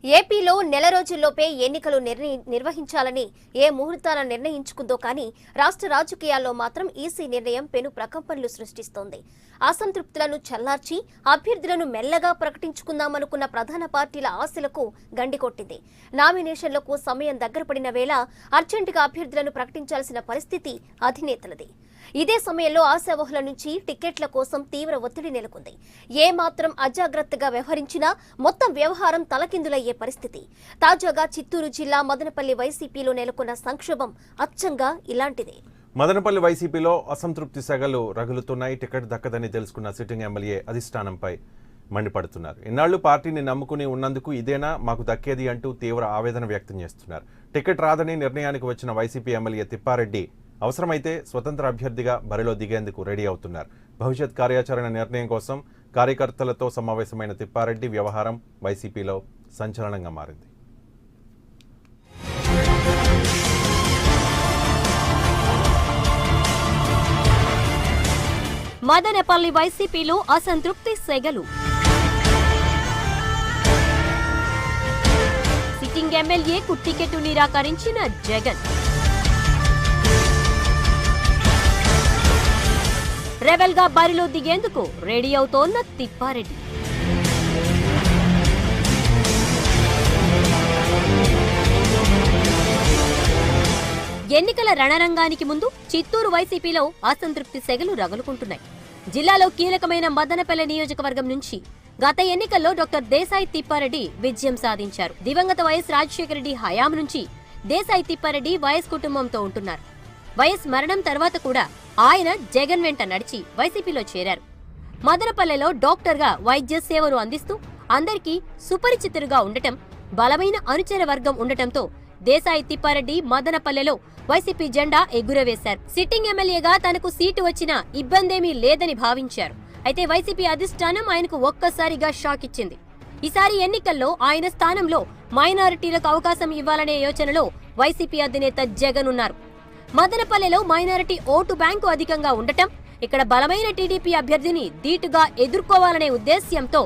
ఏపీలో నెల రోజుల్లోపే ఎన్నికలు నిర్వహించాలని ఏ ముహూర్తాన నిర్ణయించుకుందో కానీ రాష్ట్ర రాజకీయాల్లో మాత్రం ఈసీ నిర్ణయం పెను ప్రకంపనలు సృష్టిస్తోంది. అసంతృప్తులను చల్లార్చి అభ్యర్థులను మెల్లగా ప్రకటించుకుందామనుకున్న ప్రధాన పార్టీల ఆశలకు గండికొట్టింది. నామినేషన్లకు సమయం దగ్గర పడిన వేళ అర్జెంటుగా అభ్యర్థులను ప్రకటించాల్సిన పరిస్థితి అధినేతలది. ఇదే సమయంలో ఆశావహుల నుంచి టికెట్ల కోసం తీవ్ర ఒత్తిడి నెలకొంది. ఏ మాత్రం అజాగ్రత్తగా వ్యవహరించినా మొత్తం వ్యవహారం తలకిందులయ్యే పరిస్థితి. తాజాగా చిత్తూరు జిల్లా మదనపల్లి వైసీపీలో నెలకొన్న సంక్షోభం అచ్చంగా ఇలాంటిదే. మదనపల్లి వైసీపీలో అసంతృప్తి సెగలు రగులుతున్నాయి. టికెట్ దక్కదని తెలుసుకున్న సిట్టింగ్ ఎమ్మెల్యే అధిష్టానంపై మండిపడుతున్నారు. ఇన్నాళ్లు పార్టీని నమ్ముకుని ఉన్నందుకు ఇదేనా మాకు దక్కేది అంటూ తీవ్ర ఆవేదన వ్యక్తం చేస్తున్నారు. టికెట్ రాదని నిర్ణయానికి వచ్చిన వైసీపీ ఎమ్మెల్యే తిప్పారెడ్డి అవసరమైతే స్వతంత్ర అభ్యర్థిగా బరిలో దిగేందుకు రెడీ అవుతున్నారు. భవిష్యత్ కార్యాచరణ నిర్ణయం కోసం కార్యకర్తలతో సమావేశమైన తిప్పారెడ్డి వ్యవహారం వైసీపీలో సంచలనంగా మారింది. మదనపల్లి వైసీపీలో అసంతృప్తి సెగలు. సిట్టింగ్ ఎమ్మెల్యేకు టికెట్ నిరాకరించిన జగన్. రెబెల్ గా బరిలో దిగేందుకు రెడీ అవుతోన్న తిప్పారెడ్డి. ఎన్నికల రణరంగానికి ముందు చిత్తూరు వైసీపీలో అసంతృప్తి సెగలు రగులుకుంటున్నాయి. జిల్లాలో కీలకమైన మదనపల్లె నియోజకవర్గం నుంచి గత ఎన్నికల్లో డాక్టర్ దేశాయి తిప్పారెడ్డి విజయం సాధించారు. దివంగత వైఎస్ రాజశేఖర రెడ్డి హయాం నుంచి దేశాయి తిప్పారెడ్డి వైఎస్ కుటుంబంతో ఉంటున్నారు. వైఎస్ మరణం తర్వాత కూడా ఆయన జగన్ వెంట నడిచి వైసీపీలో చేరారు. మదనపల్లెలో డాక్టర్గా వైద్య సేవలు అందిస్తూ అందరికీ సుపరిచితులుగా ఉండటం, బలమైన అనుచర వర్గం ఉండటంతో దేశాయి తిప్పారెడ్డి మదనపల్లెలో వైసీపీ జెండా ఎగురవేశారు. సిట్టింగ్ ఎమ్మెల్యేగా తనకు సీటు వచ్చినా ఇబ్బందేమీ లేదని భావించారు. అయితే వైసీపీ అధిష్టానం ఆయనకు ఒక్కసారిగా షాక్ ఇచ్చింది. ఈసారి ఎన్నికల్లో ఆయన స్థానంలో మైనారిటీలకు అవకాశం ఇవ్వాలనే యోచనలో వైసీపీ అధినేత జగన్ ఉన్నారు. మదనపల్లెలో మైనారిటీ ఓటు బ్యాంకు అధికంగా ఉండటం, ఇక్కడ బలమైన టీడీపీ అభ్యర్థిని ధీటుగా ఎదుర్కోవాలనే ఉద్దేశ్యంతో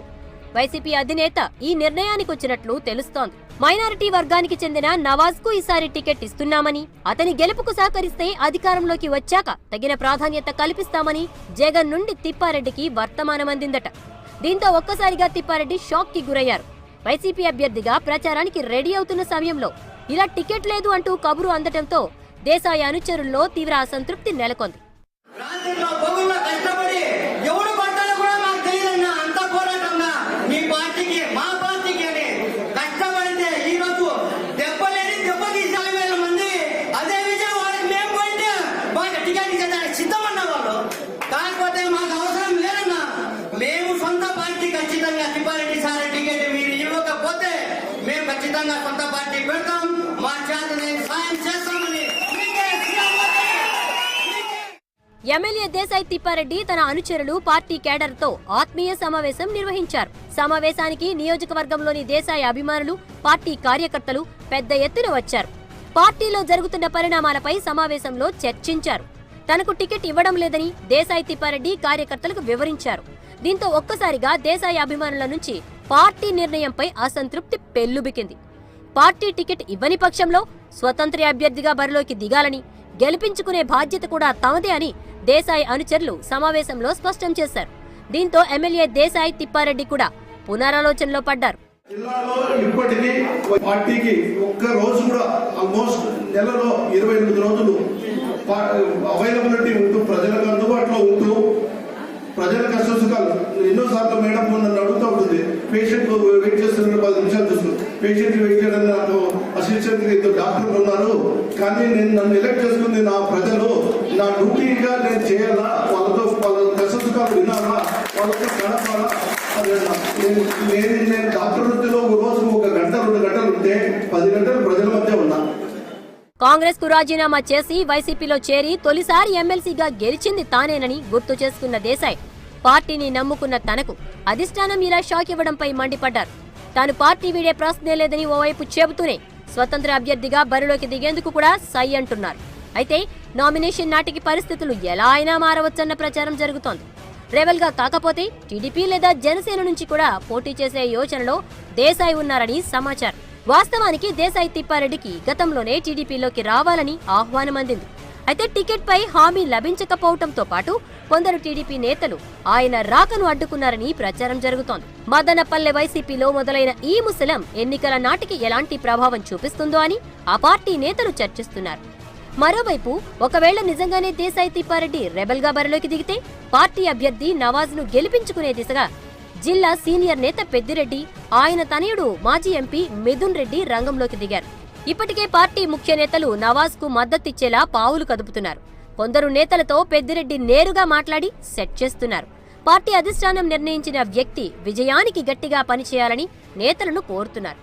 వైసీపీ అధినేత ఈ నిర్ణయానికి వచ్చినట్లు తెలుస్తోంది. మైనారిటీ వర్గానికి చెందిన నవాజ్ కు ఈసారి టికెట్ ఇస్తున్నామని, అతని గెలుపుకు సహకరిస్తే అధికారంలోకి వచ్చాక తగిన ప్రాధాన్యత కల్పిస్తామని జగన్ నుండి తిప్పారెడ్డికి వర్తమానం అందిందట. దీంతో ఒక్కసారిగా తిప్పారెడ్డి షాక్ కి గురయ్యారు. వైసీపీ అభ్యర్థిగా ప్రచారానికి రెడీ అవుతున్న సమయంలో ఇలా టికెట్ లేదు అంటూ కబురు అందటంతో దేశాయి అనుచరుల్లో తీవ్ర అసంతృప్తి నెలకొంది. ఎమ్మెల్యే దేశాయి తిప్పారెడ్డి తన అనుచరులు పార్టీ కేడర్తో ఆత్మీయ సమావేశం నిర్వహించారు. సమావేశానికి నియోజకవర్గంలోని దేశాయి అభిమానులు, పార్టీ కార్యకర్తలు పెద్ద ఎత్తున వచ్చారు. పార్టీలో జరుగుతున్న పరిణామాలపై సమావేశంలో చర్చించారు. తనకు టికెట్ ఇవ్వడం లేదని దేశాయి తిప్పారెడ్డి కార్యకర్తలకు వివరించారు. దీంతో ఒక్కసారిగా దేశాయి అభిమానుల నుంచి పార్టీ నిర్ణయంపై అసంతృప్తి పెల్లుబికింది. పార్టీ టికెట్ ఇవ్వని పక్షంలో స్వతంత్ర అభ్యర్థిగా బరిలోకి దిగాలని, గెలిపించుకునే బాధ్యత కూడా తమదే అని దేశాయి అనుచరులు సమావేశంలో స్పష్టం చేశారు. దీంతో ఎమ్మెల్యే దేశాయి తిప్పారెడ్డి కూడా పునరాలోచనలో పడ్డారు. జిల్లాలో ఇప్పటికీ పార్టీకి ఒక్క రోజు కూడా ఆల్మోస్ట్ నెలలో 28 రోజులు అవైలబిలిటీ ఉంటూ ప్రజలకు అందుబాటులో ఉంటూ ప్రజల కష్ట సుఖాలు ఎన్నోసార్లు మేడం నన్ను అడుగుతూ ఉంటుంది. పేషెంట్ వెయిట్ చేస్తున్న 10 నిమిషాలు చూస్తుంది. పేషెంట్ వెయిట్ చేయడానికి నాకు అసిస్టెంట్ 2 డాక్టర్లు ఉన్నారు. కానీ నన్ను ఎలక్ట్ చేసుకుంది నా ప్రజలు. నా డ్యూటీగా నేను చేయాలా, వాళ్ళతో వాళ్ళ కష్ట సుఖాలు వినాలా, వాళ్ళతో గడపాలా. నేను డాక్టర్ వృత్తిలో రోజు 1 గంట 2 గంటలు ఉంటే 10 గంటలు ప్రజల మధ్య ఉన్నా. కాంగ్రెస్ కు రాజీనామా చేసి వైసీపీలో చేరి తొలిసారి ఎమ్మెల్సీగా గెలిచింది తానేనని గుర్తు చేసుకున్న దేశాయి పార్టీని నమ్ముకున్న తనకు అధిష్టానం ఇలా షాక్ ఇవ్వడంపై మండిపడ్డారు. తాను పార్టీ వీడే ప్రశ్నే లేదని ఓవైపు చెబుతూనే స్వతంత్ర అభ్యర్థిగా బరిలోకి దిగేందుకు కూడా సై అంటున్నారు. అయితే నామినేషన్ నాటికి పరిస్థితులు ఎలా అయినా మారవచ్చన్న ప్రచారం జరుగుతోంది. రెబల్ గా కాకపోతే టీడీపీ లేదా జనసేన నుంచి కూడా పోటీ చేసే యోచనలో దేశాయ్ ఉన్నారని సమాచారం. వాస్తవానికి దేశాయ్ తిప్పారెడ్డికి గతంలోనే టీడీపీలోకి రావాలని ఆహ్వానం అందింది. అయితే టికెట్ పై హామీ లభించకపోవడంతో పాటు కొందరు టీడీపీ నేతలు ఆయన రాకను అడ్డుకున్నారని ప్రచారం జరుగుతోంది. మదనపల్లె వైసీపీలో మొదలైన ఈ ముసలం ఎన్నికల నాటికి ఎలాంటి ప్రభావం చూపిస్తుందో అని ఆ పార్టీ నేతలు చర్చిస్తున్నారు. మరోవైపు ఒకవేళ నిజంగానే దేశాయ్ తిప్పారెడ్డి రెబల్ గా బరిలోకి దిగితే పార్టీ అభ్యర్థి నవాజ్ ను గెలిపించుకునే దిశగా జిల్లా సీనియర్ నేత పెద్దిరెడ్డి, ఆయన తనయుడు మాజీ ఎంపీ మిథున్ రెడ్డి రంగంలోకి దిగారు. ఇప్పటికే పార్టీ ముఖ్య నేతలు నవాజ్ కు మద్దతిచ్చేలా పావులు కదుపుతున్నారు. కొందరు నేతలతో పెద్దిరెడ్డి నేరుగా మాట్లాడి సెట్ చేస్తున్నారు. పార్టీ అధిష్టానం నిర్ణయించిన వ్యక్తి విజయానికి గట్టిగా పనిచేయాలని నేతలను కోరుతున్నారు.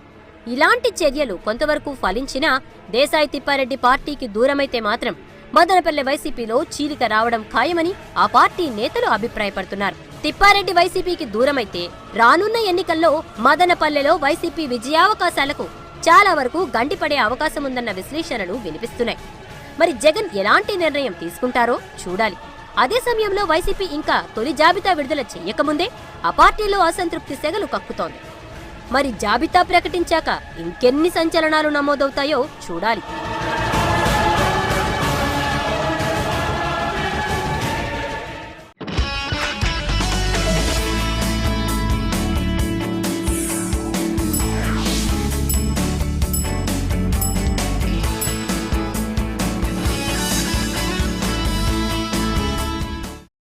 ఇలాంటి చర్యలు కొంతవరకు ఫలించినా దేశాయ్ తిప్పారెడ్డి పార్టీకి దూరమైతే మాత్రం మదనపల్లె వైసీపీలో చీలిక రావడం ఖాయమని ఆ పార్టీ నేతలు అభిప్రాయపడుతున్నారు. తిప్పారెడ్డి వైసీపీకి దూరమైతే రానున్న ఎన్నికల్లో మదనపల్లెలో వైసీపీ విజయావకాశాలకు చాలా వరకు గండిపడే అవకాశముందన్న విశ్లేషణలు వినిపిస్తున్నాయి. మరి జగన్ ఎలాంటి నిర్ణయం తీసుకుంటారో చూడాలి. అదే సమయంలో వైసీపీ ఇంకా తొలి జాబితా విడుదల చేయకముందే ఆ పార్టీలో అసంతృప్తి సెగలు కక్కుతోంది. మరి జాబితా ప్రకటించాక ఇంకెన్ని సంచలనాలు నమోదవుతాయో చూడాలి.